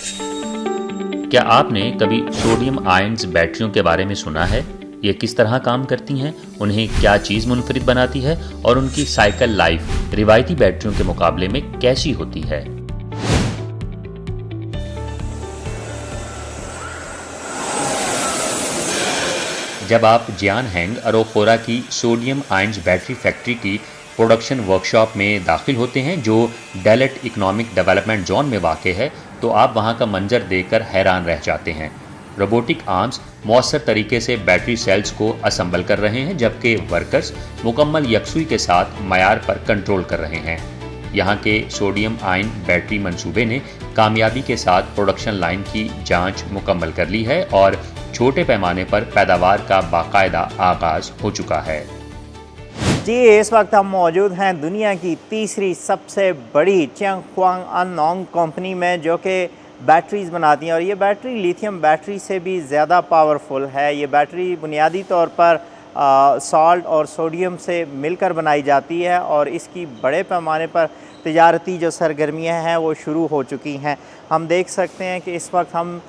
क्या आपने कभी सोडियम आयन्स बैटरियों के बारे में सुना है? ये किस तरह काम करती हैं, उन्हें क्या चीज़ मुनफरिद बनाती है और उनकी साइकिल लाइफ रिवायती बैटरियों के मुकाबले में कैसी होती है? जब आप जियानहेंग अरोखोरा की सोडियम आयन्स बैटरी फैक्ट्री की प्रोडक्शन वर्कशॉप में दाखिल होते हैं, जो डेलट इकोनॉमिक डेवलपमेंट जोन में वाक़ है, तो आप वहाँ का मंजर देखकर हैरान रह जाते हैं। रोबोटिक आर्म्स मौसर तरीके से बैटरी सेल्स को असम्बल कर रहे हैं, जबकि वर्कर्स मुकम्मल यकसुई के साथ मयार पर कंट्रोल कर रहे हैं। यहाँ के सोडियम आयन बैटरी मंसूबे ने कामयाबी के साथ प्रोडक्शन लाइन की जांच मुकम्मल कर ली है और छोटे पैमाने पर पैदावार का बाकायदा आगाज हो चुका है। जी, इस वक्त हम मौजूद हैं दुनिया की तीसरी सबसे बड़ी चियांगहुआंग अननोंग कंपनी में, जो कि बैटरीज़ बनाती हैं। और ये बैटरी लिथियम बैटरी से भी ज़्यादा पावरफुल है। ये बैटरी बुनियादी तौर पर सॉल्ट और सोडियम से मिलकर बनाई जाती है और इसकी बड़े पैमाने पर तिजारती जो सरगर्मियाँ हैं वो शुरू हो चुकी हैं। हम देख सकते हैं कि इस वक्त हम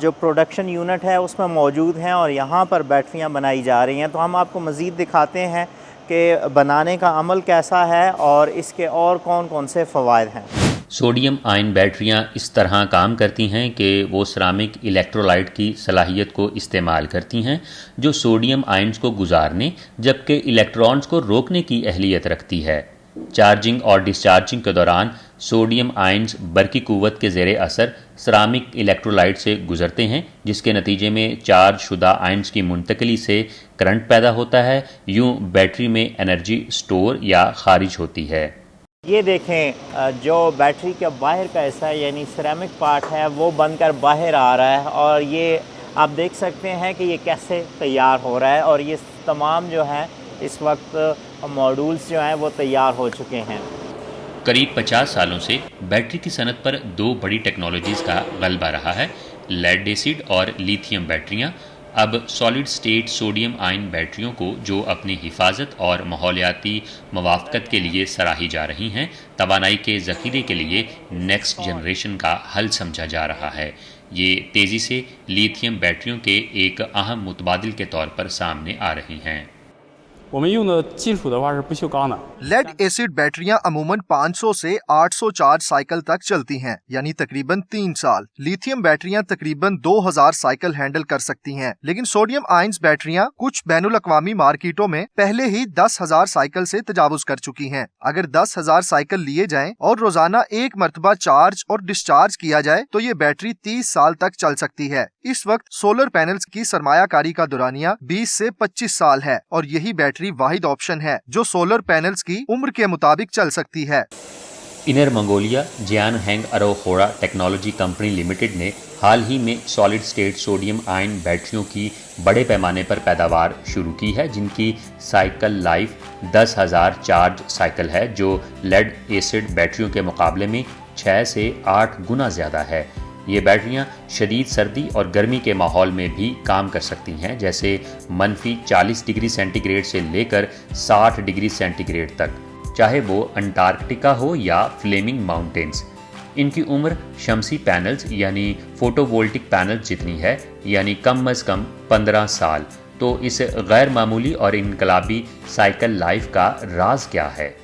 जो प्रोडक्शन यूनिट है उसमें मौजूद हैं और यहाँ पर बैटरियाँ बनाई जा रही हैं। तो हम आपको मज़ीद दिखाते हैं कि बनाने का अमल कैसा है और इसके और कौन कौन से फ़वाइद हैं। सोडियम आयन बैटरियां इस तरह काम करती हैं कि वो सिरामिक इलेक्ट्रोलाइट की सलाहियत को इस्तेमाल करती हैं, जो सोडियम आयन्स को गुजारने जबकि इलेक्ट्रॉन्स को रोकने की अहलियत रखती है। चार्जिंग और डिस्चार्जिंग के दौरान सोडियम आयन्स बरकी कुव्वत के ज़ेरे असर सिरामिक इलेक्ट्रोलाइट से गुजरते हैं, जिसके नतीजे में चार्ज शुदा आयन्स की मुंतकली से करंट पैदा होता है। यूँ बैटरी में एनर्जी स्टोर या खारिज होती है। ये देखें, जो बैटरी का बाहर का हिस्सा यानी सिरेमिक पार्ट है वो बनकर बाहर आ रहा है और ये आप देख सकते हैं कि ये कैसे तैयार हो रहा है। और ये तमाम जो है इस वक्त मॉड्यूल्स जो हैं वो तैयार हो चुके हैं। करीब 50 सालों से बैटरी की सनत पर दो बड़ी टेक्नोलॉजीज़ का गलबा रहा है, लेड एसिड और लिथियम बैटरियाँ। अब सॉलिड स्टेट सोडियम आयन बैटरियों को, जो अपनी हिफाजत और माहौलियाती मवाफ़क़त के लिए सराही जा रही हैं, तवानाई के ज़ख़ीरे के लिए नेक्स्ट जनरेशन का हल समझा जा रहा है। ये तेज़ी से लिथियम बैटरियों के एक अहम मुतबादिल के तौर पर सामने आ रही हैं। लेड एसिड बैटरियां अमूमन 500 से 800 चार्ज साइकिल तक चलती हैं, यानी तकरीबन 3 साल। लिथियम बैटरियां तकरीबन 2000 साइकिल हैंडल कर सकती हैं, लेकिन सोडियम आयन्स बैटरियां कुछ बैनुल अक़वामी मार्केटों में पहले ही 10,000 साइकिल से तजावुज कर चुकी हैं। अगर 10,000 साइकिल लिए जाएं और रोजाना एक मरतबा चार्ज और डिस्चार्ज किया जाए तो ये बैटरी 30 साल तक चल सकती है। इस वक्त सोलर पैनल्स की सरमायाकारी का दुरानिया 20 से 25 साल है और यही बैटरी वाहिद ऑप्शन है जो सोलर पैनल्स की उम्र के मुताबिक चल सकती है। इनर मंगोलिया जियानहेंग अरोखोरा टेक्नोलॉजी कंपनी लिमिटेड ने हाल ही में सॉलिड स्टेट सोडियम आयन बैटरियों की बड़े पैमाने पर पैदावार शुरू की है, जिनकी साइकिल लाइफ 10,000 चार्ज साइकिल है, जो लेड एसिड बैटरियों के मुकाबले में 6 से 8 गुना ज़्यादा है। ये बैटरियां शदीद सर्दी और गर्मी के माहौल में भी काम कर सकती हैं, जैसे -40 डिग्री सेंटीग्रेड से लेकर 60 डिग्री सेंटीग्रेड तक, चाहे वो अंटार्कटिका हो या फ्लेमिंग माउंटेन्स। इनकी उम्र शमसी पैनल्स यानी फोटोवोल्टिक पैनल्स जितनी है, यानी कम अज़ कम 15 साल। तो इस गैर मामूली और इनकलाबी साइकिल लाइफ का राज क्या है?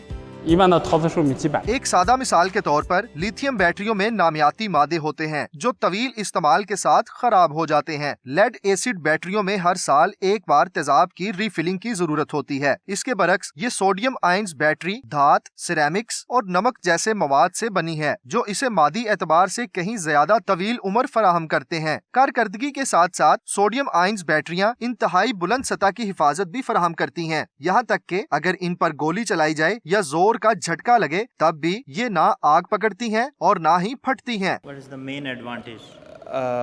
एक सादा मिसाल के तौर पर लिथियम बैटरियों में नामियाती मादे होते हैं जो तवील इस्तेमाल के साथ खराब हो जाते हैं। लेड एसिड बैटरियों में हर साल एक बार तेजाब की रीफिलिंग की जरूरत होती है। इसके बरक्स ये सोडियम आयन्स बैटरी धात, सिरेमिक्स और नमक जैसे मवाद से बनी है, जो इसे मादी एतबार से कहीं ज्यादा तवील उम्र फराहम करते हैं। कारकर्दगी के साथ साथ सोडियम आयन्स बैटरियां इंतहाई बुलंद सतह की हिफाजत भी फराहम करती हैं। यहाँ तक के अगर इन पर गोली चलाई जाए या जोर का झटका लगे तब भी ये ना आग पकड़ती हैं और ना ही फटती हैं। What is the main advantage?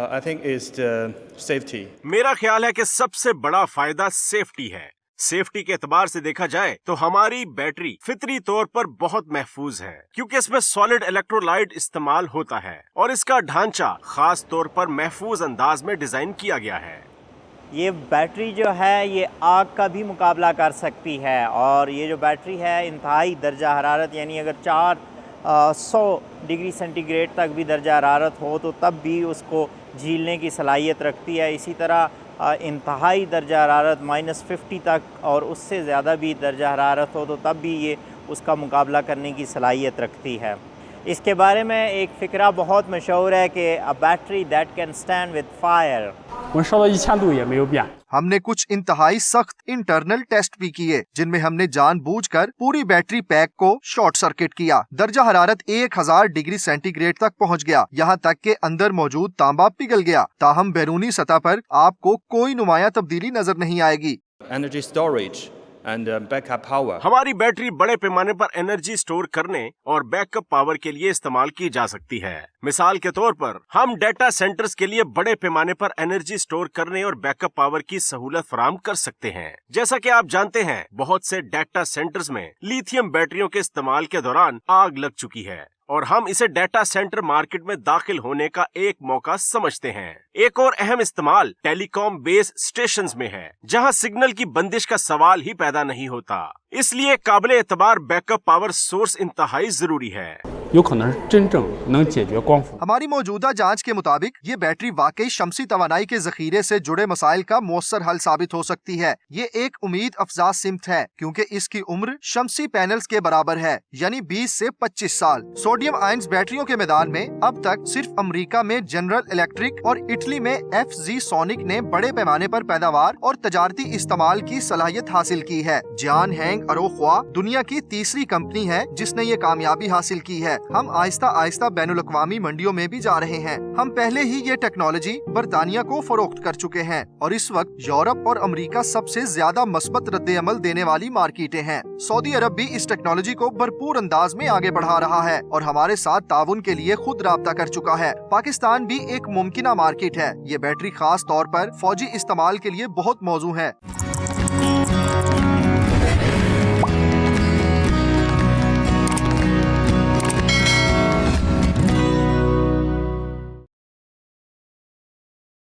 I think is the safety. मेरा ख्याल है कि सबसे बड़ा फायदा सेफ्टी है। सेफ्टी के एतबार से देखा जाए तो हमारी बैटरी फितरी तौर पर बहुत महफूज है, क्योंकि इसमें सॉलिड इलेक्ट्रोलाइट इस्तेमाल होता है और इसका ढांचा खास तौर पर महफूज अंदाज में डिजाइन किया गया है। ये बैटरी जो है ये आग का भी मुकाबला कर सकती है और ये जो बैटरी है इंतहाई दर्जा हरारत यानी अगर 4 100 डिग्री सेंटीग्रेड तक भी दर्जा हरारत हो तो तब भी उसको झीलने की सलाहियत रखती है। इसी तरह इंतहाई दर्जा हरारत -50 तक और उससे ज़्यादा भी दर्जा हरारत हो तो तब भी ये उसका मुकाबला करने की सलाहियत रखती है। इसके बारे में एक फ़िक्रा बहुत मशहूर है कि a battery that can stand with fire. 我们烧到1000度也没有变。 हमने कुछ इंतहाई सख्त इंटरनल टेस्ट भी किए जिनमें हमने जानबूझकर पूरी बैटरी पैक को शॉर्ट सर्किट किया। दर्जा हरारत 1000 डिग्री सेंटीग्रेड तक पहुंच गया, यहाँ तक के अंदर मौजूद तांबा पिघल गया। ताहम बैरूनी सतह पर आपको कोई नुमाया तब्दीली नजर नहीं आएगी। Energy storage and backup power. हमारी बैटरी बड़े पैमाने पर एनर्जी स्टोर करने और बैकअप पावर के लिए इस्तेमाल की जा सकती है। मिसाल के तौर पर हम डेटा सेंटर्स के लिए बड़े पैमाने पर एनर्जी स्टोर करने और बैकअप पावर की सहूलत फराहम कर सकते हैं। जैसा कि आप जानते हैं, बहुत से डेटा सेंटर्स में लिथियम बैटरियों के इस्तेमाल के दौरान आग लग चुकी है और हम इसे डेटा सेंटर मार्केट में दाखिल होने का एक मौका समझते हैं। एक और अहम इस्तेमाल टेलीकॉम बेस स्टेशंस में है, जहां सिग्नल की बंदिश का सवाल ही पैदा नहीं होता। इसलिए काबिल एतबार बैकअप पावर सोर्स इंतहाई जरूरी है। 有可能真正能解决光伏。 हमारी मौजूदा जांच के मुताबिक ये बैटरी वाकई शमसी तवानाई के जखीरे से जुड़े मसाइल का मौसर हल साबित हो सकती है। ये एक उम्मीद अफजा सिमत है क्योंकि इसकी उम्र शमसी पैनल्स के बराबर है, यानी 20 से 25 साल। सोडियम आयन्स बैटरियों के मैदान में अब तक सिर्फ अमेरिका में जनरल इलेक्ट्रिक और इटली में FG सोनिक ने बड़े पैमाने पर पैदावार और तजारती इस्तेमाल की सलाहियत हासिल की है। जियान हैंग अरोख्वा दुनिया की तीसरी कंपनी है जिसने ये कामयाबी हासिल की है। हम आहिस्ता आहिस्ता बैनुल अक़वामी मंडियों में भी जा रहे हैं। हम पहले ही ये टेक्नोलॉजी बरतानिया को फरोख्त कर चुके हैं और इस वक्त यूरोप और अमेरिका सबसे ज्यादा मस्बत रद्द अमल देने वाली मार्केटें हैं। सऊदी अरब भी इस टेक्नोलॉजी को भरपूर अंदाज में आगे बढ़ा रहा है और हमारे साथ ताउन के लिए खुद राब्ता कर चुका है। पाकिस्तान भी एक मुमकिना मार्केट है। ये बैटरी खास तौर पर फौजी इस्तेमाल के लिए बहुत मौजू है।